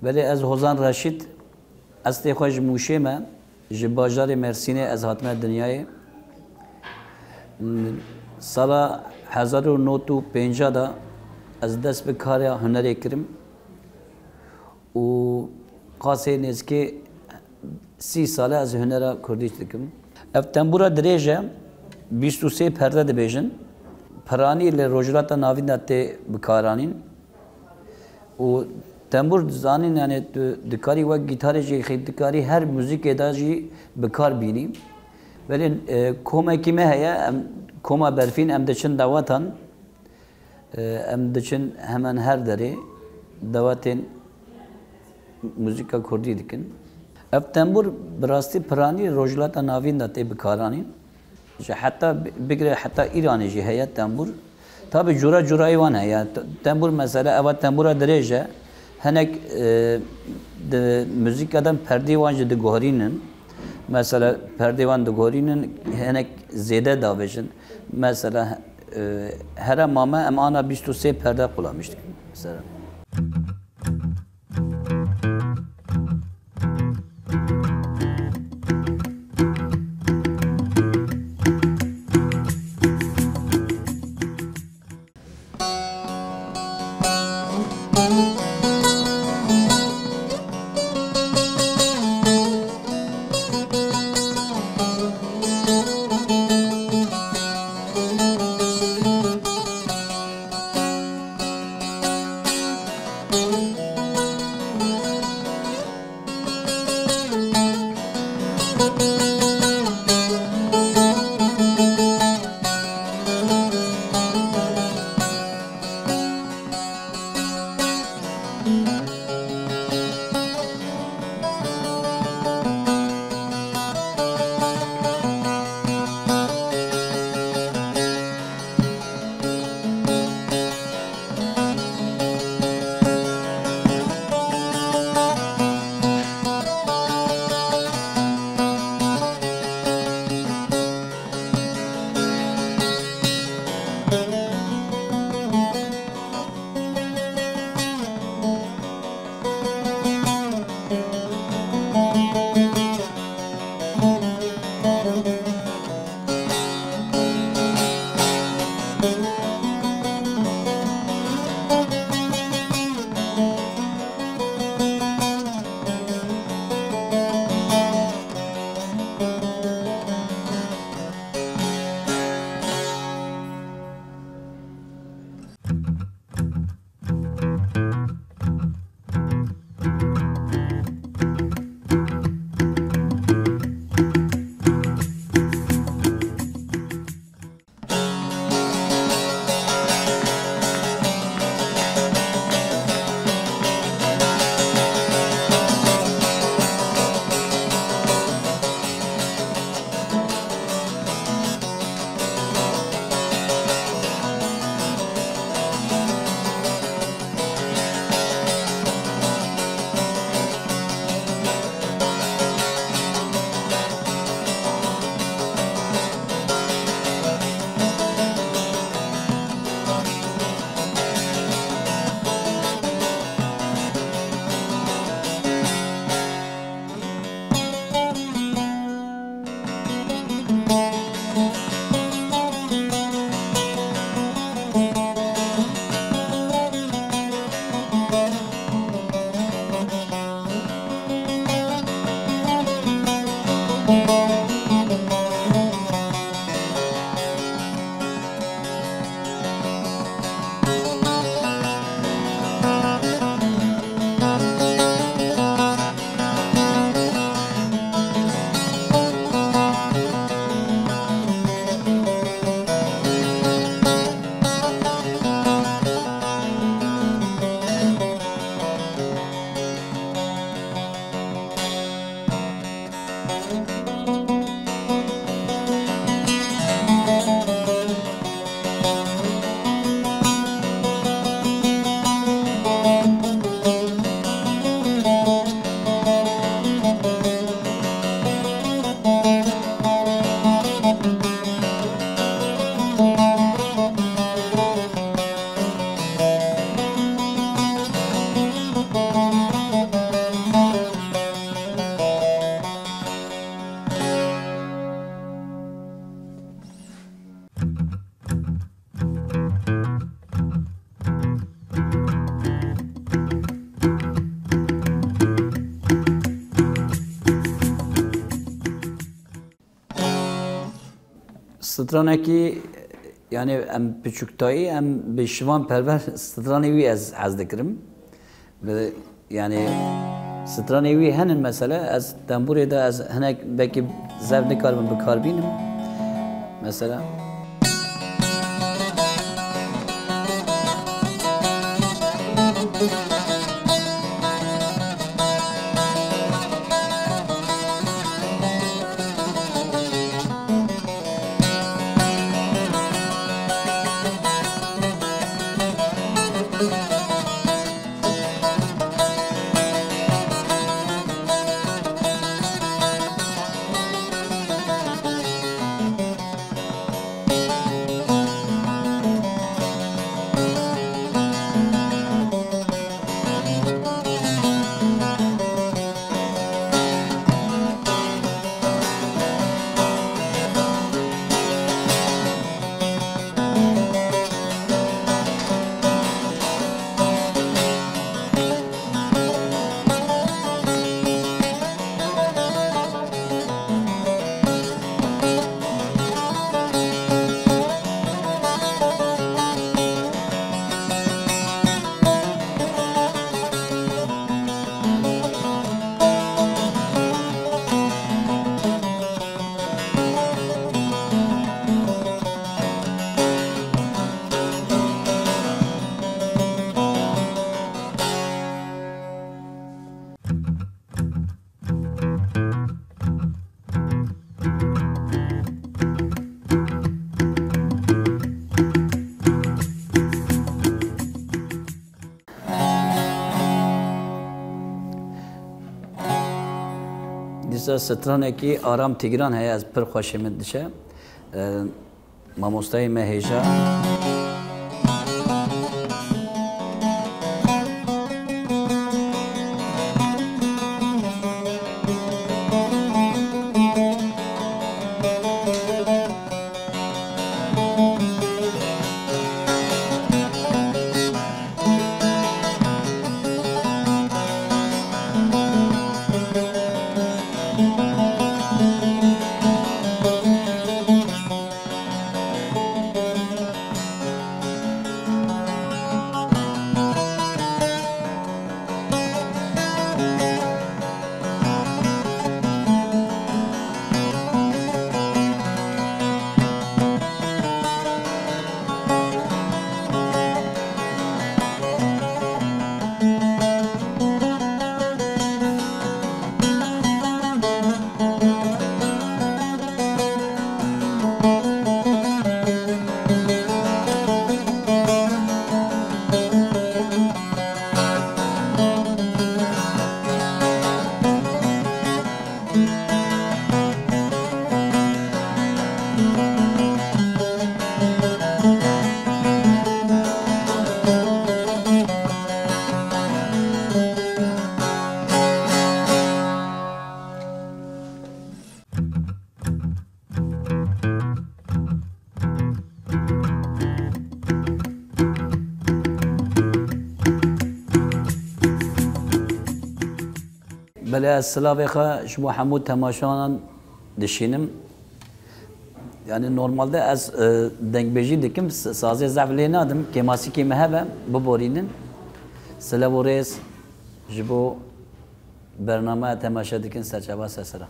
ولی از هوزان رشید از تخوش موشیمه جباجار مرسینه از حتم دنیای سال 1950 دا از دست به کار هنری کردم و قاسه نزدیک 30 ساله از هنر کردیش دکم. اف تنبورا دریجه 23 پرده دبیجن پرانی لروجرات ناوین داته بکارانین و تنبور زانین یعنی دکاری و گیتاری جی خیلی دکاری هر موزیک اداجی بکار بینیم ولی کومه کیمه هیا کومه برفین ام دچن دواتان ام دچن همان هر داره دواتین موزیکا کردی دکن. اف تنبور براستی پرانی روجلات ناوین داته بکارانین حتی بگره حتی ایرانی جی هیا تنبور تابع جورا جورا ایوان هیا تنبور مثلا اول تنبورا دریجه هنک موزیک آدم پردیوان جد گوهرینن مثلا پردیوان دگوهرینن هنک زیاده داویجن مثلا هر مامه امانا 23 پرده قلاmıştık مثلا. سترانه کی yani em küçüktayı em bir şivan perver stranevi az dikrim ve yani stranevi henin mesela az temburida az henek belki zevk karım bir karbinim mesela دیسا سترانه کی آرام تیگران هی از پر خوشمند دشه ماموستای مهیجا بله از سلاوی خواه شما حمود تماشان دشینم yani normalde az dengbejî dikim sazê zevlê nadim kêmasikê me hebe biborînin silav û rêz ji bo bernameya temaşe dikin serçava sesira